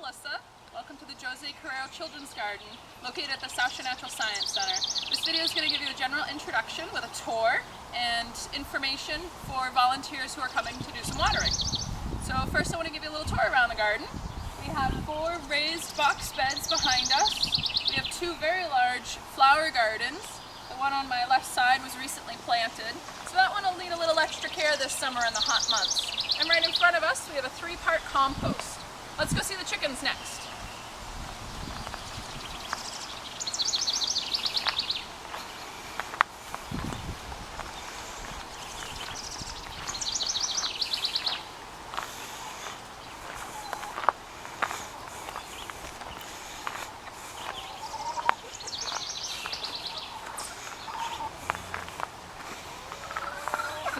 Melissa. Welcome to the Jose Carrero Children's Garden, located at the South Shore Natural Science Center. This video is going to give you a general introduction with a tour and information for volunteers who are coming to do some watering. So first I want to give you a little tour around the garden. We have 4 raised box beds behind us. We have 2 very large flower gardens. The one on my left side was recently planted, so that one will need a little extra care this summer in the hot months. And right in front of us we have a 3-part compost. Let's go see the chickens next.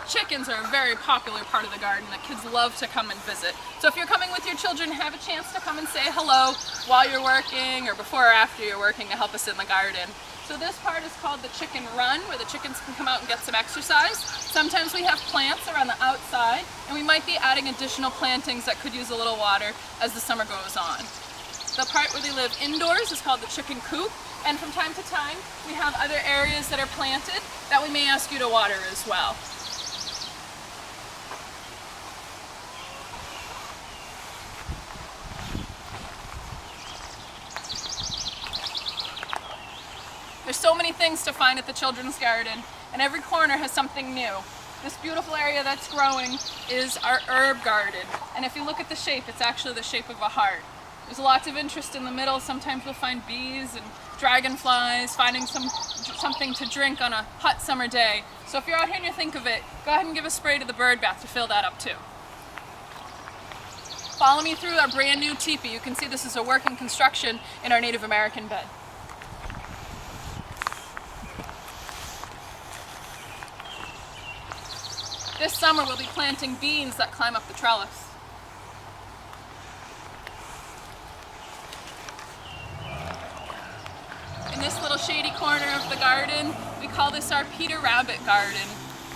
Chickens are a very popular part of the garden that kids love to come and visit. So if you're coming with your children, have a chance to come and say hello while you're working or before or after you're working to help us in the garden. So this part is called the chicken run, where the chickens can come out and get some exercise. Sometimes we have plants around the outside, and we might be adding additional plantings that could use a little water as the summer goes on. The part where they live indoors is called the chicken coop, and from time to time we have other areas that are planted that we may ask you to water as well. There's so many things to find at the Children's Garden, and every corner has something new. This beautiful area that's growing is our herb garden, and if you look at the shape, it's actually the shape of a heart. There's lots of interest in the middle. Sometimes we'll find bees and dragonflies, finding something to drink on a hot summer day. So if you're out here and you think of it, go ahead and give a spray to the bird bath to fill that up too. Follow me through our brand new teepee. You can see this is a work in construction in our Native American bed. This summer we'll be planting beans that climb up the trellis. In this little shady corner of the garden, we call this our Peter Rabbit garden.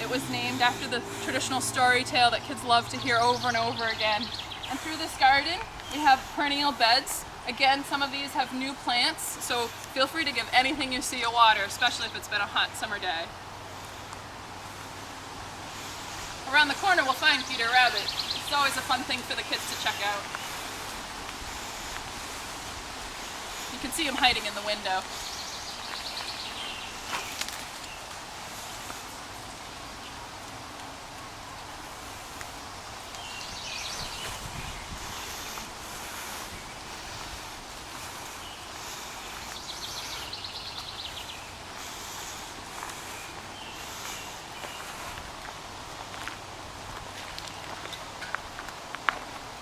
It was named after the traditional story tale that kids love to hear over and over again. And through this garden, we have perennial beds. Again, some of these have new plants, so feel free to give anything you see a water, especially if it's been a hot summer day. Around the corner we'll find Peter Rabbit. It's always a fun thing for the kids to check out. You can see him hiding in the window.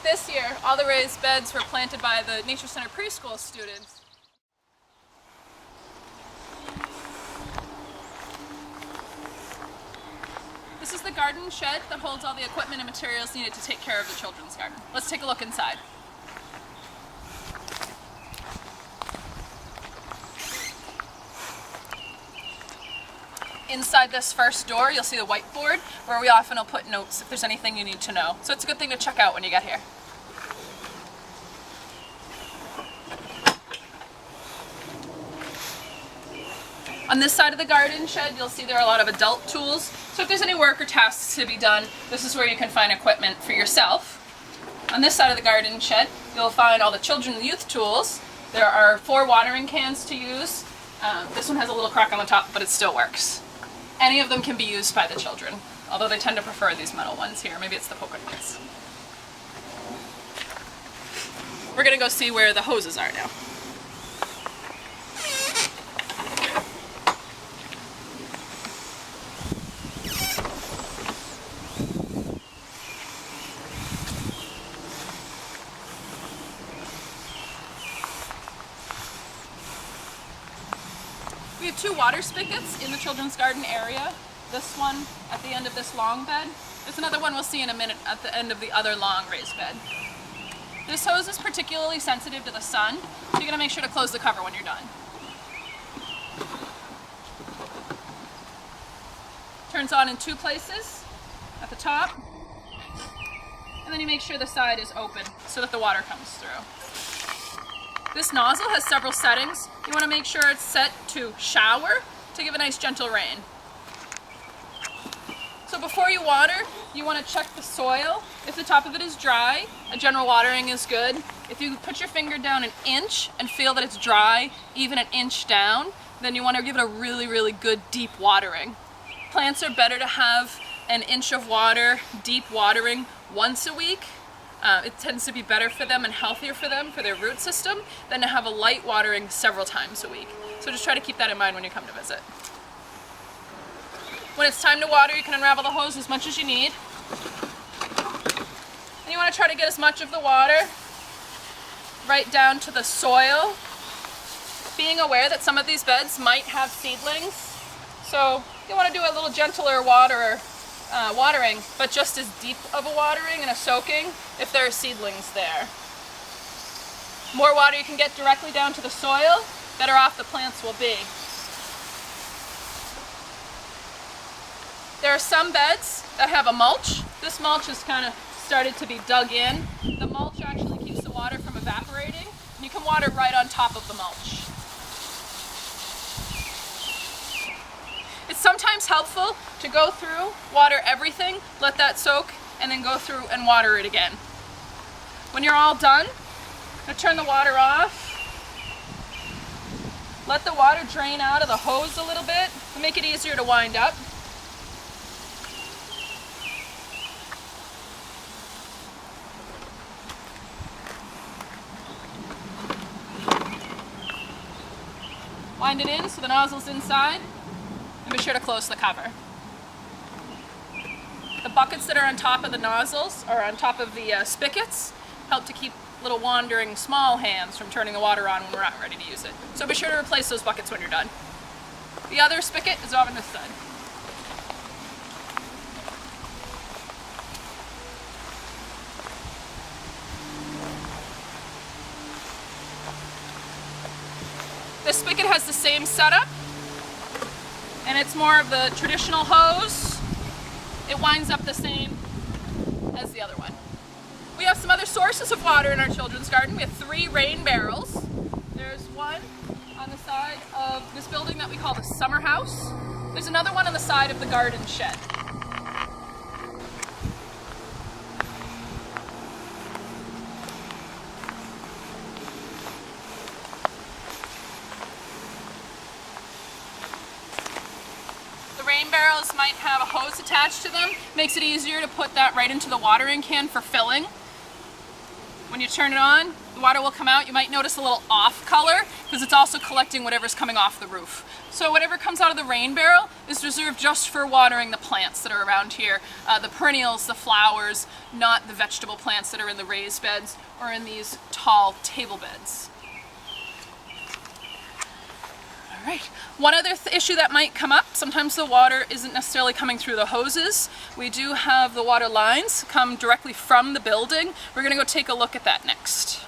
This year, all the raised beds were planted by the Nature Center preschool students. This is the garden shed that holds all the equipment and materials needed to take care of the children's garden. Let's take a look inside. Inside this first door, you'll see the whiteboard where we often will put notes if there's anything you need to know. So it's a good thing to check out when you get here. On this side of the garden shed, you'll see there are a lot of adult tools. So if there's any work or tasks to be done, this is where you can find equipment for yourself. On this side of the garden shed, you'll find all the children and youth tools. There are 4 watering cans to use. This one has a little crack on the top, but it still works. Any of them can be used by the children, although they tend to prefer these metal ones here. Maybe it's the polka dots. We're going to go see where the hoses are now. We have 2 water spigots in the children's garden area. This one at the end of this long bed. There's another one we'll see in a minute at the end of the other long raised bed. This hose is particularly sensitive to the sun, so you're going to make sure to close the cover when you're done. Turns on in 2 places, at the top, and then you make sure the side is open so that the water comes through. This nozzle has several settings. You want to make sure it's set to shower to give a nice gentle rain. So before you water, you want to check the soil. If the top of it is dry, a general watering is good. If you put your finger down an inch and feel that it's dry, even an inch down, then you want to give it a really, really good deep watering. Plants are better to have an inch of water, deep watering once a week. It tends to be better for them and healthier for them, for their root system, than to have a light watering several times a week. So just try to keep that in mind when you come to visit. When it's time to water, you can unravel the hose as much as you need. And you want to try to get as much of the water right down to the soil, being aware that some of these beds might have seedlings. So you want to do a little gentler watering, but just as deep of a watering and a soaking if there are seedlings there. More water you can get directly down to the soil, better off the plants will be. There are some beds that have a mulch. This mulch has kind of started to be dug in. The mulch actually keeps the water from evaporating. You can water right on top of the mulch. It's sometimes helpful to go through, water everything, let that soak, and then go through and water it again. When you're all done, I'm going to turn the water off. Let the water drain out of the hose a little bit to make it easier to wind up. Wind it in so the nozzle's inside, and be sure to close the cover. The buckets that are on top of the nozzles, or on top of the spigots, help to keep little wandering small hands from turning the water on when we're not ready to use it. So be sure to replace those buckets when you're done. The other spigot is over on this side. This spigot has the same setup, and it's more of the traditional hose. It winds up the same as the other one. We have some other sources of water in our children's garden. We have 3 rain barrels. There's one on the side of this building that we call the summer house. There's another one on the side of the garden shed. Rain barrels might have a hose attached to them. Makes it easier to put that right into the watering can for filling. When you turn it on, the water will come out. You might notice a little off color because it's also collecting whatever's coming off the roof. So whatever comes out of the rain barrel is reserved just for watering the plants that are around here. The perennials, the flowers, not the vegetable plants that are in the raised beds or in these tall table beds. All right. One other issue that might come up, sometimes the water isn't necessarily coming through the hoses. We do have the water lines come directly from the building. We're going to go take a look at that next.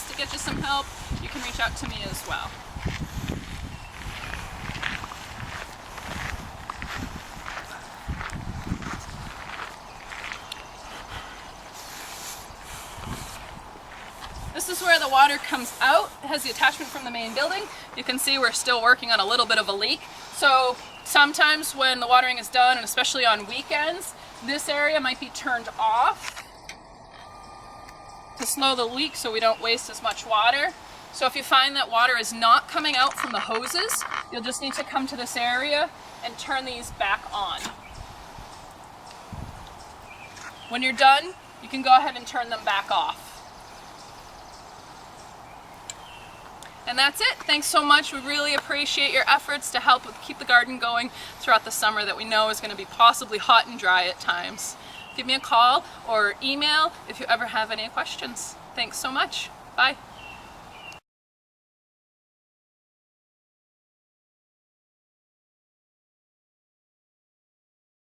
To get you some help, you can reach out to me as well. This is where the water comes out. It has the attachment from the main building. You can see we're still working on a little bit of a leak. So sometimes when the watering is done, and especially on weekends, this area might be turned off to slow the leak so we don't waste as much water. So if you find that water is not coming out from the hoses, you'll just need to come to this area and turn these back on. When you're done, you can go ahead and turn them back off. And that's it. Thanks so much. We really appreciate your efforts to help keep the garden going throughout the summer that we know is going to be possibly hot and dry at times. Give me a call or email if you ever have any questions. Thanks so much. Bye.